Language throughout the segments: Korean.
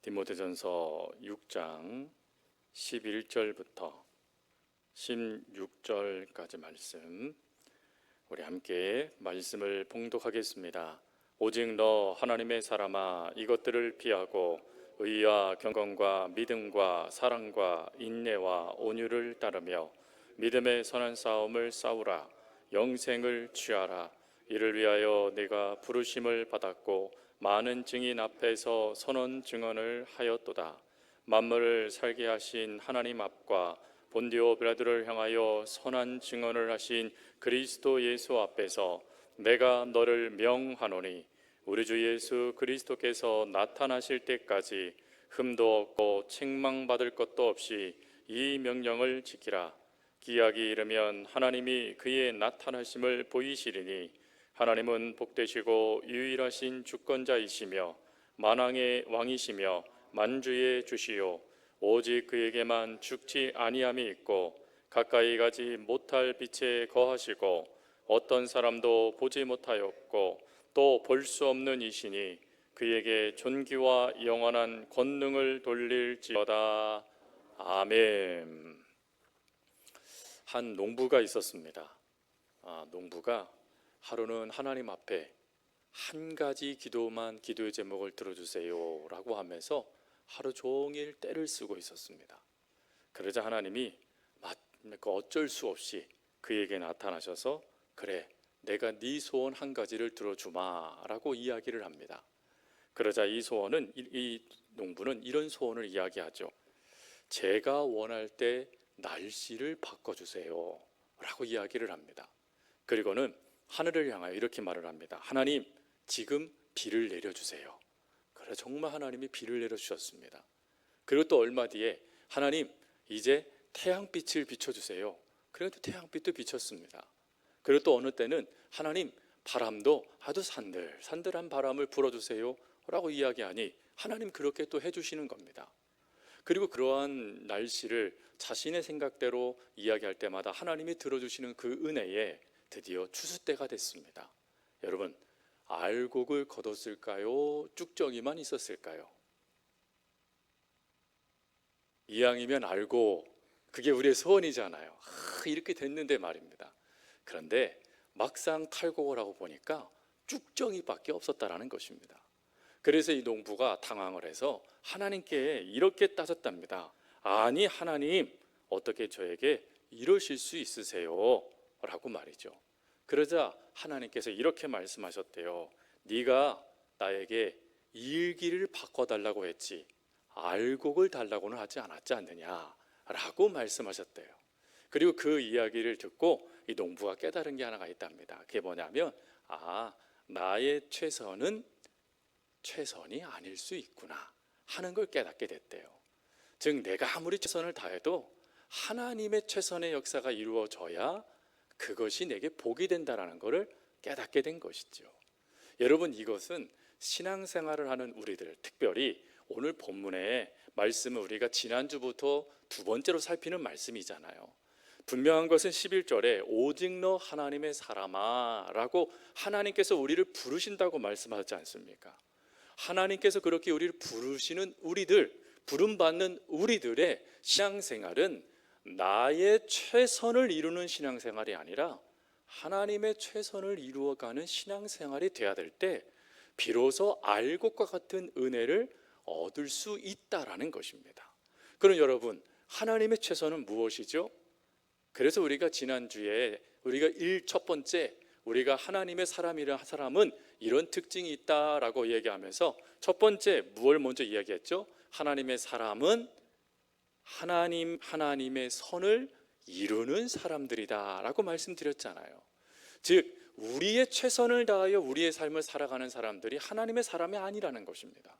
디모데전서 6장 11절부터 16절까지 말씀, 우리 함께 말씀을 봉독하겠습니다. 오직 너 하나님의 사람아, 이것들을 피하고 의와 경건과 믿음과 사랑과 인내와 온유를 따르며 믿음의 선한 싸움을 싸우라. 영생을 취하라. 이를 위하여 네가 부르심을 받았고 많은 증인 앞에서 선언 증언을 하였도다. 만물을 살게 하신 하나님 앞과 본디오 빌라도를 향하여 선한 증언을 하신 그리스도 예수 앞에서 내가 너를 명하노니, 우리 주 예수 그리스도께서 나타나실 때까지 흠도 없고 책망받을 것도 없이 이 명령을 지키라. 기약이 이르면 하나님이 그의 나타나심을 보이시리니, 하나님은 복되시고 유일하신 주권자이시며 만왕의 왕이시며 만주의 주시요 오직 그에게만 죽지 아니함이 있고 가까이 가지 못할 빛에 거하시고 어떤 사람도 보지 못하였고 또 볼 수 없는 이시니 그에게 존귀와 영원한 권능을 돌릴지어다. 아멘. 한 농부가 있었습니다. 농부가 하루는 하나님 앞에 한 가지 기도의 제목을 들어주세요 라고 하면서 하루 종일 떼를 쓰고 있었습니다. 그러자 하나님이 어쩔 수 없이 그에게 나타나셔서, 그래, 내가 네 소원 한 가지를 들어주마 라고 이야기를 합니다. 그러자 이 농부는 이런 소원을 이야기하죠. 제가 원할 때 날씨를 바꿔주세요 라고 이야기를 합니다. 그리고는 하늘을 향하여 이렇게 말을 합니다. 하나님, 지금 비를 내려주세요. 그래, 정말 하나님이 비를 내려주셨습니다. 그리고 또 얼마 뒤에 하나님, 이제 태양빛을 비춰주세요. 그래도 태양빛도 비쳤습니다. 그리고 또 어느 때는 하나님, 바람도 아주 산들한 바람을 불어주세요 라고 이야기하니 하나님 그렇게 또 해주시는 겁니다. 그리고 그러한 날씨를 자신의 생각대로 이야기할 때마다 하나님이 들어주시는 그 은혜에 드디어 추수 때가 됐습니다. 여러분, 알곡을 거뒀을까요? 쭉정이만 있었을까요? 이왕이면 알고, 그게 우리의 소원이잖아요. 이렇게 됐는데 말입니다. 그런데 막상 탈곡을 하고 보니까 쭉정이밖에 없었다라는 것입니다. 그래서 이 농부가 당황을 해서 하나님께 이렇게 따졌답니다. 아니 하나님, 어떻게 저에게 이러실 수 있으세요? 라고 말이죠. 그러자 하나님께서 이렇게 말씀하셨대요. 네가 나에게 일기를 바꿔달라고 했지 알곡을 달라고는 하지 않았지 않느냐 라고 말씀하셨대요. 그리고 그 이야기를 듣고 이 농부가 깨달은 게 하나가 있답니다. 그게 뭐냐면, 나의 최선이 아닐 수 있구나 하는 걸 깨닫게 됐대요. 즉, 내가 아무리 최선을 다해도 하나님의 최선의 역사가 이루어져야 그것이 내게 복이 된다는 것을 깨닫게 된 것이죠. 여러분, 이것은 신앙생활을 하는 우리들, 특별히 오늘 본문의 말씀은 우리가 지난주부터 두 번째로 살피는 말씀이잖아요. 분명한 것은 11절에 오직 너 하나님의 사람아 라고 하나님께서 우리를 부르신다고 말씀하지 않습니까? 하나님께서 그렇게 우리를 부르시는 우리들, 부름받는 우리들의 신앙생활은 나의 최선을 이루는 신앙생활이 아니라 하나님의 최선을 이루어가는 신앙생활이 돼야 될 때 비로소 알곡과 같은 은혜를 얻을 수 있다라는 것입니다. 그럼 여러분, 하나님의 최선은 무엇이죠? 그래서 우리가 지난주에 첫 번째, 우리가 하나님의 사람은 이런 특징이 있다라고 얘기하면서 첫 번째 무엇을 먼저 이야기했죠? 하나님의 사람은 하나님의 선을 이루는 사람들이다 라고 말씀드렸잖아요. 즉, 우리의 최선을 다하여 우리의 삶을 살아가는 사람들이 하나님의 사람이 아니라는 것입니다.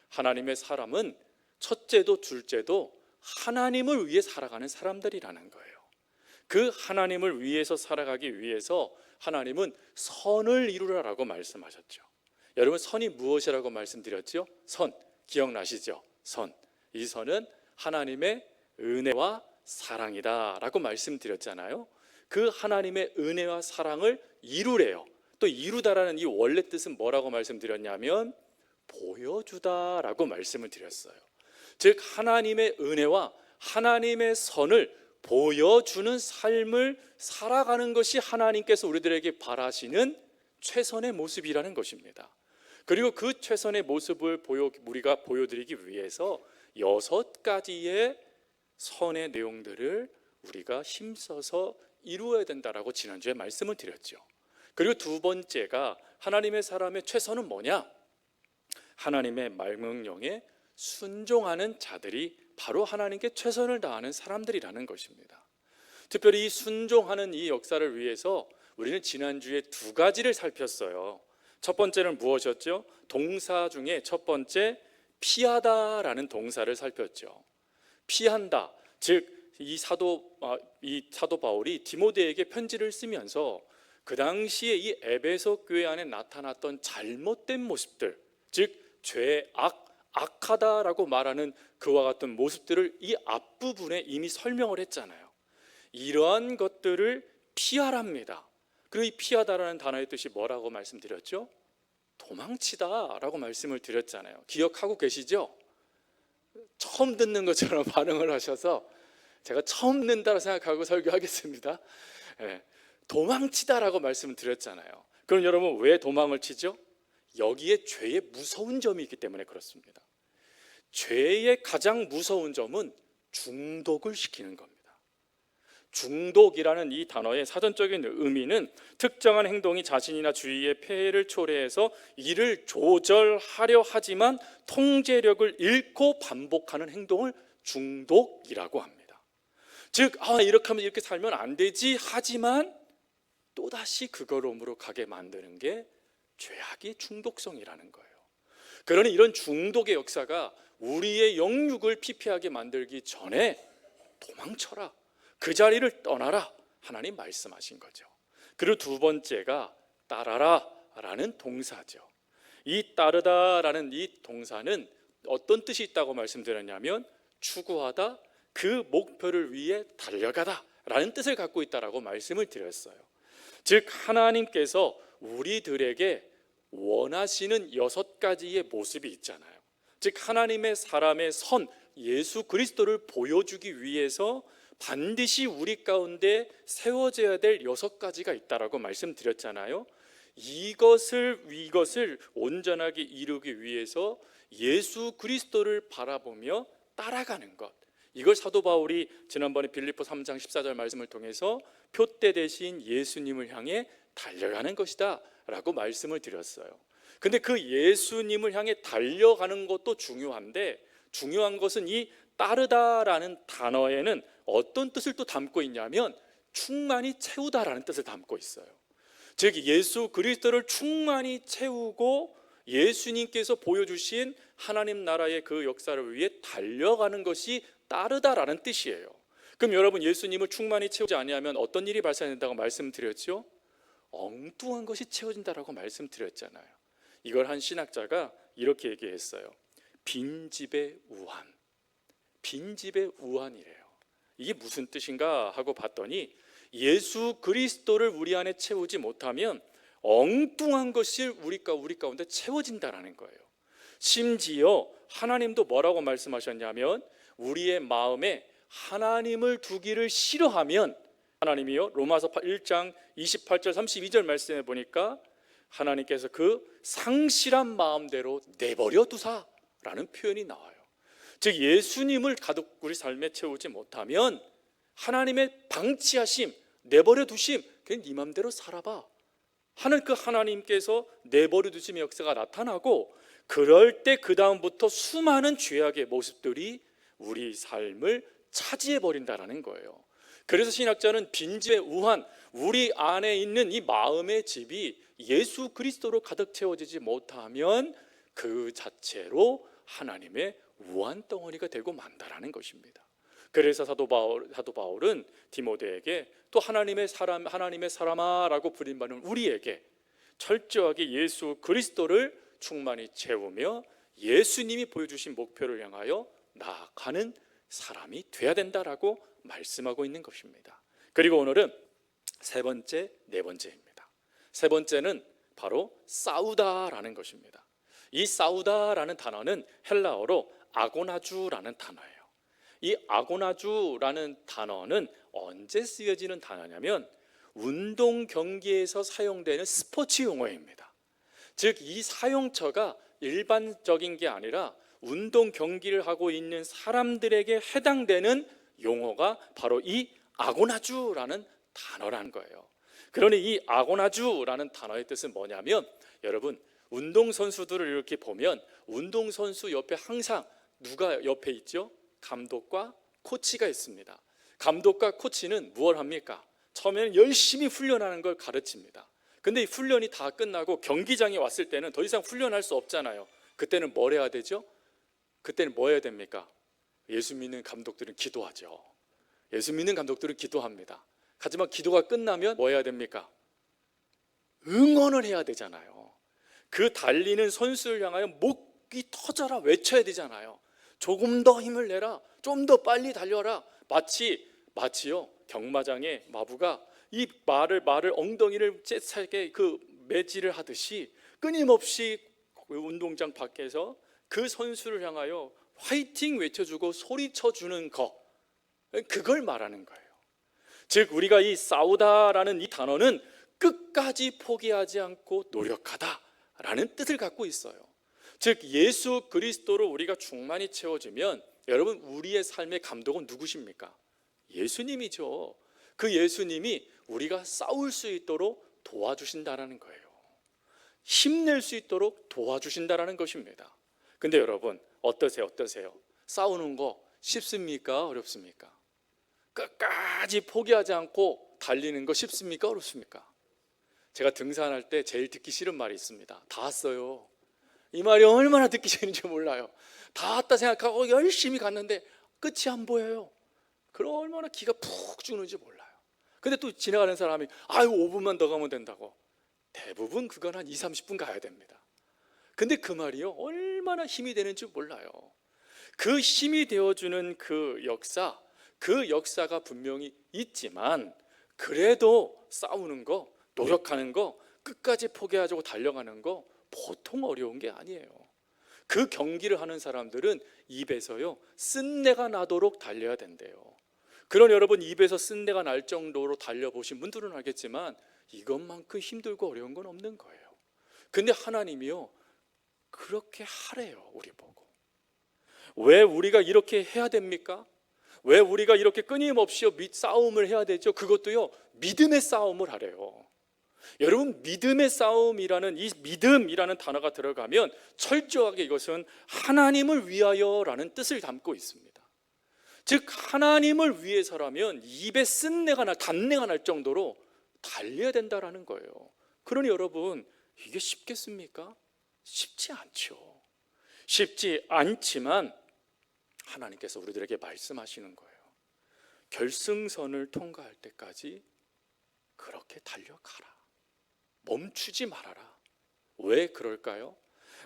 하나님의 사람은 첫째도 둘째도 하나님을 위해 살아가는 사람들이라는 거예요. 그 하나님을 위해서 살아가기 위해서 하나님은 선을 이루라라고 말씀하셨죠. 여러분, 선이 무엇이라고 말씀드렸죠? 선, 기억나시죠? 이 선은 하나님의 은혜와 사랑이다 라고 말씀드렸잖아요. 그 하나님의 은혜와 사랑을 이루래요. 또 이루다라는 이 원래 뜻은 뭐라고 말씀드렸냐면 보여주다라고 말씀을 드렸어요. 즉 하나님의 은혜와 하나님의 선을 보여주는 삶을 살아가는 것이 하나님께서 우리들에게 바라시는 최선의 모습이라는 것입니다. 그리고 그 최선의 모습을 우리가 보여드리기 위해서 6가지의 선의 내용들을 우리가 힘써서 이루어야 된다라고 지난주에 말씀을 드렸죠. 그리고 두 번째가 하나님의 사람의 최선은 뭐냐? 하나님의 말명령에 순종하는 자들이 바로 하나님께 최선을 다하는 사람들이라는 것입니다. 특별히 이 순종하는 이 역사를 위해서 우리는 지난주에 2가지를 살폈어요. 첫 번째는 무엇이었죠? 동사 중에 첫 번째 피하다라는 동사를 살폈죠. 피한다, 즉 이 사도 바울이 디모데에게 편지를 쓰면서 그 당시에 이 에베소 교회 안에 나타났던 잘못된 모습들, 즉 악하다라고 말하는 그와 같은 모습들을 이 앞부분에 이미 설명을 했잖아요. 이러한 것들을 피하랍니다. 그리고 이 피하다라는 단어의 뜻이 뭐라고 말씀드렸죠? 도망치다라고 말씀을 드렸잖아요. 기억하고 계시죠? 처음 듣는 것처럼 반응을 하셔서 제가 처음 듣는다고 생각하고 설교하겠습니다. 도망치다라고 말씀을 드렸잖아요. 그럼 여러분 왜 도망을 치죠? 여기에 죄의 무서운 점이 있기 때문에 그렇습니다. 죄의 가장 무서운 점은 중독을 시키는 겁니다. 중독이라는 이 단어의 사전적인 의미는 특정한 행동이 자신이나 주위의 폐해를 초래해서 이를 조절하려 하지만 통제력을 잃고 반복하는 행동을 중독이라고 합니다. 즉 이렇게 하면 이렇게 살면 안 되지 하지만 또다시 그걸음으로 가게 만드는 게 죄악의 중독성이라는 거예요. 그러니 이런 중독의 역사가 우리의 영육을 피폐하게 만들기 전에 도망쳐라, 그 자리를 떠나라, 하나님 말씀하신 거죠. 그리고 두 번째가 따라라 라는 동사죠. 이 따르다라는 이 동사는 어떤 뜻이 있다고 말씀드렸냐면 추구하다, 그 목표를 위해 달려가다 라는 뜻을 갖고 있다라고 말씀을 드렸어요. 즉 하나님께서 우리들에게 원하시는 6가지의 모습이 있잖아요. 즉 하나님의 사람의 선 예수 그리스도를 보여주기 위해서 반드시 우리 가운데 세워져야 될 6가지가 있다라고 말씀드렸잖아요. 이것을 온전하게 이루기 위해서 예수 그리스도를 바라보며 따라가는 것, 이걸 사도 바울이 지난번에 빌립보 3장 14절 말씀을 통해서 표대 대신 예수님을 향해 달려가는 것이다 라고 말씀을 드렸어요. 근데 그 예수님을 향해 달려가는 것도 중요한데, 중요한 것은 이 따르다라는 단어에는 어떤 뜻을 또 담고 있냐면 충만히 채우다라는 뜻을 담고 있어요. 즉 예수 그리스도를 충만히 채우고 예수님께서 보여주신 하나님 나라의 그 역사를 위해 달려가는 것이 따르다라는 뜻이에요. 그럼 여러분 예수님을 충만히 채우지 아니하면 어떤 일이 발생된다고 말씀드렸죠? 엉뚱한 것이 채워진다라고 말씀드렸잖아요. 이걸 한 신학자가 이렇게 얘기했어요. 빈집의 우한. 빈집의 우한이래요. 이게 무슨 뜻인가 하고 봤더니 예수 그리스도를 우리 안에 채우지 못하면 엉뚱한 것이 우리 가운데 채워진다라는 거예요. 심지어 하나님도 뭐라고 말씀하셨냐면 우리의 마음에 하나님을 두기를 싫어하면, 하나님이요 로마서 1장 28절 32절 말씀해 보니까 하나님께서 그 상실한 마음대로 내버려 두사라는 표현이 나와요. 즉 예수님을 가득 우리 삶에 채우지 못하면 하나님의 방치하심, 내버려 두심, 그냥 네 맘대로 살아봐 하는 그 하나님께서 내버려 두심의 역사가 나타나고, 그럴 때 그 다음부터 수많은 죄악의 모습들이 우리 삶을 차지해 버린다라는 거예요. 그래서 신학자는 빈집의 우한, 우리 안에 있는 이 마음의 집이 예수 그리스도로 가득 채워지지 못하면 그 자체로 하나님의 우한 덩어리가 되고 만다라는 것입니다. 그래서 사도 바울은 디모데에게 또 하나님의 사람아라고 부름받는 우리에게 철저하게 예수 그리스도를 충만히 채우며 예수님이 보여주신 목표를 향하여 나아가는 사람이 돼야 된다라고 말씀하고 있는 것입니다. 그리고 오늘은 세 번째, 네 번째입니다. 세 번째는 바로 싸우다라는 것입니다. 이 싸우다라는 단어는 헬라어로 아고나주라는 단어예요. 이 아고나주라는 단어는 언제 쓰여지는 단어냐면 운동 경기에서 사용되는 스포츠 용어입니다. 즉 이 사용처가 일반적인 게 아니라 운동 경기를 하고 있는 사람들에게 해당되는 용어가 바로 이 아고나주라는 단어라는 거예요. 그러니 이 아고나주라는 단어의 뜻은 뭐냐면, 여러분 운동선수들을 이렇게 보면 운동선수 옆에 항상 누가 옆에 있죠? 감독과 코치가 있습니다. 감독과 코치는 무엇을 합니까? 처음에는 열심히 훈련하는 걸 가르칩니다. 근데 이 훈련이 다 끝나고 경기장에 왔을 때는 더 이상 훈련할 수 없잖아요. 그때는 뭘 해야 되죠? 그때는 뭐 해야 됩니까? 예수 믿는 감독들은 기도하죠. 예수 믿는 감독들은 기도합니다. 하지만 기도가 끝나면 뭐 해야 됩니까? 응원을 해야 되잖아요. 그 달리는 선수를 향하여 목이 터져라 외쳐야 되잖아요. 조금 더 힘을 내라, 좀 더 빨리 달려라. 마치요 경마장의 마부가 이 말을 엉덩이를 째차게 그 매질을 하듯이 끊임없이 운동장 밖에서 그 선수를 향하여 화이팅 외쳐주고 소리쳐주는 거, 그걸 말하는 거예요. 즉 우리가 이 싸우다라는 이 단어는 끝까지 포기하지 않고 노력하다라는 뜻을 갖고 있어요. 즉 예수 그리스도로 우리가 충만히 채워지면, 여러분 우리의 삶의 감독은 누구십니까? 예수님이죠. 그 예수님이 우리가 싸울 수 있도록 도와주신다라는 거예요. 힘낼 수 있도록 도와주신다라는 것입니다. 근데 여러분 어떠세요? 싸우는 거 쉽습니까? 어렵습니까? 끝까지 포기하지 않고 달리는 거 쉽습니까? 어렵습니까? 제가 등산할 때 제일 듣기 싫은 말이 있습니다. 다 왔어요. 이 말이 얼마나 듣기 싫은지 몰라요. 다 왔다 생각하고 열심히 갔는데 끝이 안 보여요. 그럼 얼마나 기가 푹 죽는지 몰라요. 근데 또 지나가는 사람이 5분만 더 가면 된다고. 대부분 그건 한 20-30분 가야 됩니다. 근데 그 말이요 얼마나 힘이 되는지 몰라요. 그 힘이 되어주는 그 역사가 분명히 있지만, 그래도 싸우는 거, 노력하는 거, 끝까지 포기하지 않고 달려가는 거 보통 어려운 게 아니에요. 그 경기를 하는 사람들은 입에서요 쓴내가 나도록 달려야 된대요. 그런 여러분 입에서 쓴내가 날 정도로 달려보신 분들은 알겠지만 이것만큼 힘들고 어려운 건 없는 거예요. 근데 하나님이요 그렇게 하래요. 우리 보고. 왜 우리가 이렇게 해야 됩니까? 왜 우리가 이렇게 끊임없이 싸움을 해야 되죠? 그것도요 믿음의 싸움을 하래요. 여러분 믿음의 싸움이라는 이 믿음이라는 단어가 들어가면 철저하게 이것은 하나님을 위하여라는 뜻을 담고 있습니다. 즉 하나님을 위해서라면 입에 단내가 날 정도로 달려야 된다라는 거예요. 그러니 여러분 이게 쉽겠습니까? 쉽지 않죠. 쉽지 않지만 하나님께서 우리들에게 말씀하시는 거예요. 결승선을 통과할 때까지 그렇게 달려가라. 멈추지 말아라. 왜 그럴까요?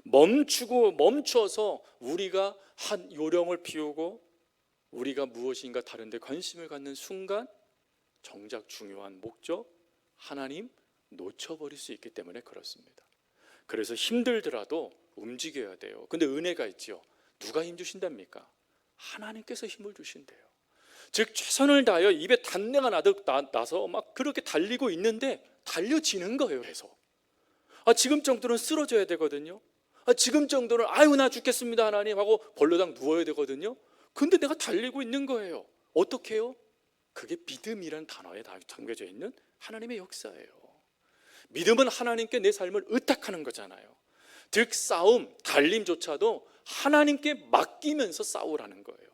멈춰서 우리가 한 요령을 피우고 우리가 무엇인가 다른 데 관심을 갖는 순간 정작 중요한 목적 하나님 놓쳐버릴 수 있기 때문에 그렇습니다. 그래서 힘들더라도 움직여야 돼요. 근데 은혜가 있죠. 누가 힘 주신답니까? 하나님께서 힘을 주신대요. 즉 최선을 다하여 입에 단내가 나서 막 그렇게 달리고 있는데 달려지는 거예요. 계속. 지금 정도는 쓰러져야 되거든요. 지금 정도는 나 죽겠습니다 하나님 하고 벌러당 누워야 되거든요. 근데 내가 달리고 있는 거예요. 어떻게 해요? 그게 믿음이란 단어에 담겨져 있는 하나님의 역사예요. 믿음은 하나님께 내 삶을 의탁하는 거잖아요. 즉 싸움, 달림조차도 하나님께 맡기면서 싸우라는 거예요.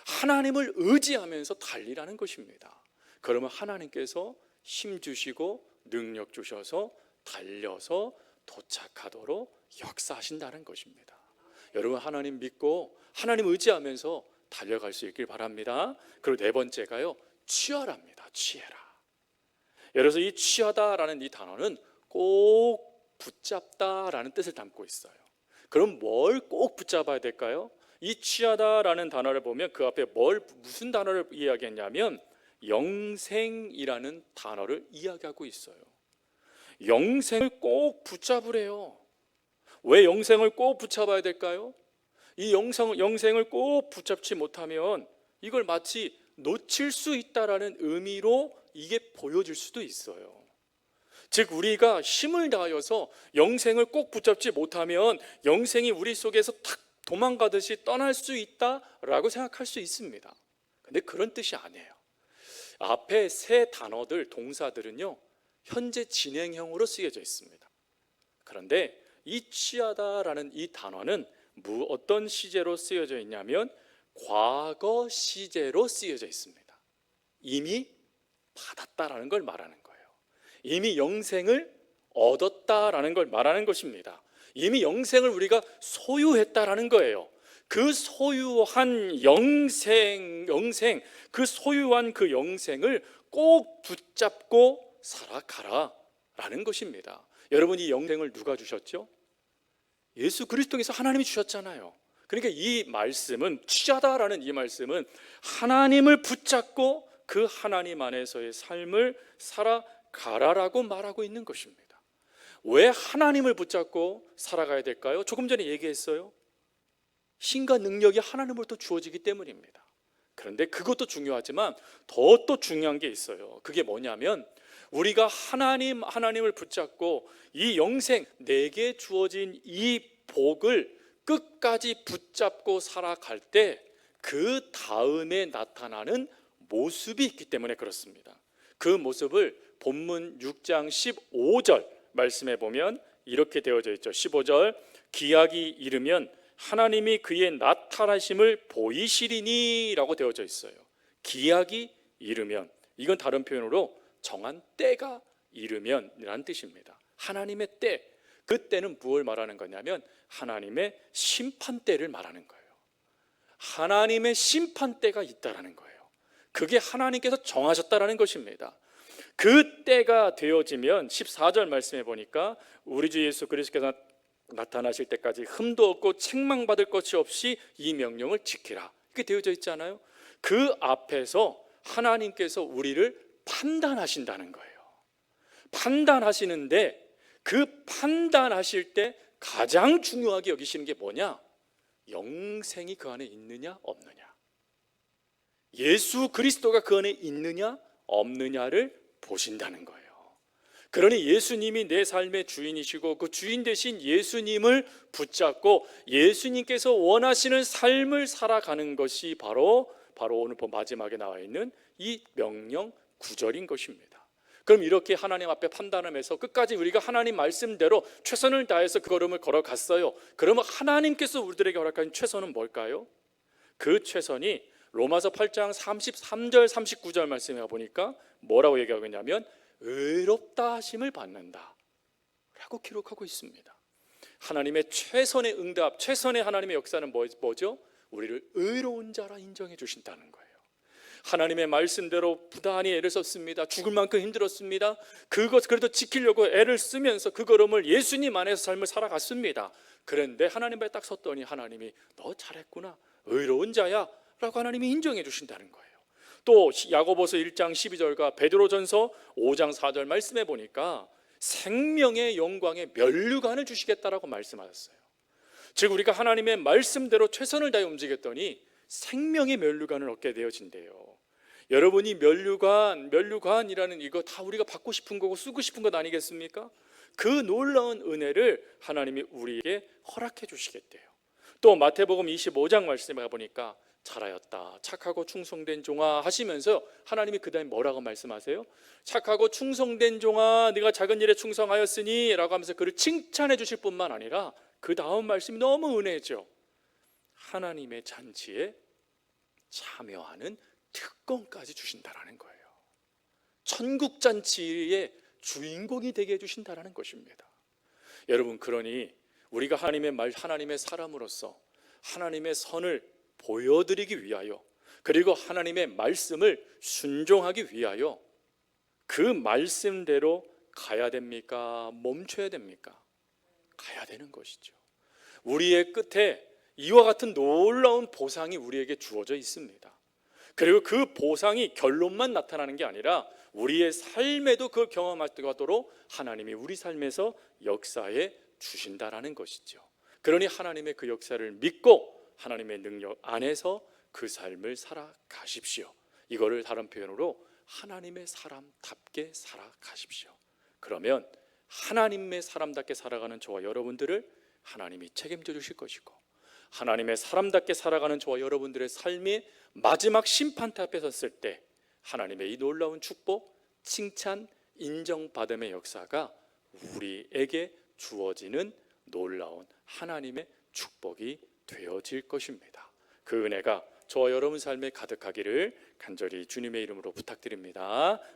하나님을 의지하면서 달리라는 것입니다. 그러면 하나님께서 힘 주시고 능력 주셔서 달려서 도착하도록 역사하신다는 것입니다. 여러분 하나님 믿고 하나님 의지하면서 달려갈 수 있길 바랍니다. 그리고 네 번째가요 취하랍니다. 취해라. 여기서 이 취하다라는 이 단어는 꼭 붙잡다라는 뜻을 담고 있어요. 그럼 뭘 꼭 붙잡아야 될까요? 이 취하다라는 단어를 보면 그 앞에 무슨 단어를 이야기했냐면 영생이라는 단어를 이야기하고 있어요. 영생을 꼭 붙잡으래요. 왜 영생을 꼭 붙잡아야 될까요? 이 영생을 꼭 붙잡지 못하면 이걸 마치 놓칠 수 있다라는 의미로 이게 보여질 수도 있어요. 즉 우리가 힘을 다하여서 영생을 꼭 붙잡지 못하면 영생이 우리 속에서 탁 도망가듯이 떠날 수 있다라고 생각할 수 있습니다. 근데 그런 뜻이 아니에요. 앞에 세 단어들, 동사들은요, 현재 진행형으로 쓰여져 있습니다. 그런데 이 취하다라는 이 단어는 어떤 시제로 쓰여져 있냐면 과거 시제로 쓰여져 있습니다. 이미 받았다라는 걸 말하는 거예요. 이미 영생을 얻었다라는 걸 말하는 것입니다. 이미 영생을 우리가 소유했다라는 거예요. 그 소유한 영생, 그 소유한 그 영생을 꼭 붙잡고 살아가라라는 것입니다. 여러분, 이 영생을 누가 주셨죠? 예수 그리스도께서 하나님이 주셨잖아요. 그러니까 이 말씀은, 취하다라는 이 말씀은 하나님을 붙잡고 그 하나님 안에서의 삶을 살아가라라고 말하고 있는 것입니다. 왜 하나님을 붙잡고 살아가야 될까요? 조금 전에 얘기했어요. 힘과 능력이 하나님으로부터 주어지기 때문입니다. 그런데 그것도 중요하지만 더 또 중요한 게 있어요. 그게 뭐냐면 우리가 하나님을 붙잡고 이 영생, 내게 주어진 이 복을 끝까지 붙잡고 살아갈 때 그 다음에 나타나는 모습이 있기 때문에 그렇습니다. 그 모습을 본문 6장 15절 말씀에 보면 이렇게 되어져 있죠. 15절, 기약이 이르면 하나님이 그의 나타나심을 보이시리니 라고 되어져 있어요. 기약이 이르면, 이건 다른 표현으로 정한 때가 이르면 이라는 뜻입니다. 하나님의 때, 그 때는 무엇을 말하는 거냐면 하나님의 심판때를 말하는 거예요. 하나님의 심판때가 있다라는 거예요. 그게 하나님께서 정하셨다라는 것입니다. 그 때가 되어지면 14절 말씀해 보니까 우리 주 예수 그리스도께서 나타나실 때까지 흠도 없고 책망받을 것이 없이 이 명령을 지키라, 이렇게 되어져 있잖아요. 그 앞에서 하나님께서 우리를 판단하신다는 거예요. 판단하시는데 그 판단하실 때 가장 중요하게 여기시는 게 뭐냐? 영생이 그 안에 있느냐 없느냐, 예수 그리스도가 그 안에 있느냐 없느냐를 보신다는 거예요. 그러니 예수님이 내 삶의 주인이시고 그 주인 되신 예수님을 붙잡고 예수님께서 원하시는 삶을 살아가는 것이 바로 오늘 마지막에 나와 있는 이 명령 9절인 것입니다. 그럼 이렇게 하나님 앞에 판단하면서 끝까지 우리가 하나님 말씀대로 최선을 다해서 그 걸음을 걸어갔어요. 그러면 하나님께서 우리들에게 허락하신 최선은 뭘까요? 그 최선이 로마서 8장 33절 39절 말씀에 보니까 뭐라고 얘기하고 있냐면 의롭다 하심을 받는다 라고 기록하고 있습니다. 하나님의 최선의 응답, 최선의 하나님의 역사는 뭐죠? 우리를 의로운 자라 인정해 주신다는 거예요. 하나님의 말씀대로 부단히 애를 썼습니다. 죽을 만큼 힘들었습니다. 그것 그래도 지키려고 애를 쓰면서 그 걸음을 예수님 안에서 삶을 살아갔습니다. 그런데 하나님 앞에 딱 섰더니 하나님이 너 잘했구나, 의로운 자야 라고 하나님이 인정해 주신다는 거예요. 또 야고보서 1장 12절과 베드로전서 5장 4절 말씀해 보니까 생명의 영광의 면류관을 주시겠다라고 말씀하셨어요. 즉 우리가 하나님의 말씀대로 최선을 다해 움직였더니 생명의 면류관을 얻게 되어진대요. 여러분이 면류관이라는 이거 다 우리가 받고 싶은 거고 쓰고 싶은 것 아니겠습니까? 그 놀라운 은혜를 하나님이 우리에게 허락해 주시겠대요. 또 마태복음 25장 말씀에 가보니까 잘하였다, 착하고 충성된 종아 하시면서 하나님이 그 다음에 뭐라고 말씀하세요? 착하고 충성된 종아, 네가 작은 일에 충성하였으니 라고 하면서 그를 칭찬해 주실 뿐만 아니라 그 다음 말씀이 너무 은혜죠. 하나님의 잔치에 참여하는 특권까지 주신다라는 거예요. 천국 잔치의 주인공이 되게 해주신다라는 것입니다. 여러분, 그러니 우리가 하나님의 사람으로서 하나님의 선을 보여드리기 위하여, 그리고 하나님의 말씀을 순종하기 위하여 그 말씀대로 가야 됩니까? 멈춰야 됩니까? 가야 되는 것이죠. 우리의 끝에 이와 같은 놀라운 보상이 우리에게 주어져 있습니다. 그리고 그 보상이 결론만 나타나는 게 아니라 우리의 삶에도 그걸 경험하도록 하나님이 우리 삶에서 역사에 주신다라는 것이죠. 그러니 하나님의 그 역사를 믿고 하나님의 능력 안에서 그 삶을 살아가십시오. 이거를 다른 표현으로 하나님의 사람답게 살아가십시오. 그러면 하나님의 사람답게 살아가는 저와 여러분들을 하나님이 책임져 주실 것이고, 하나님의 사람답게 살아가는 저와 여러분들의 삶이 마지막 심판대 앞에 섰을 때 하나님의 이 놀라운 축복, 칭찬, 인정받음의 역사가 우리에게 주어지는 놀라운 하나님의 축복이 되어질 것입니다. 그 은혜가 저와 여러분 삶에 가득하기를 간절히 주님의 이름으로 부탁드립니다.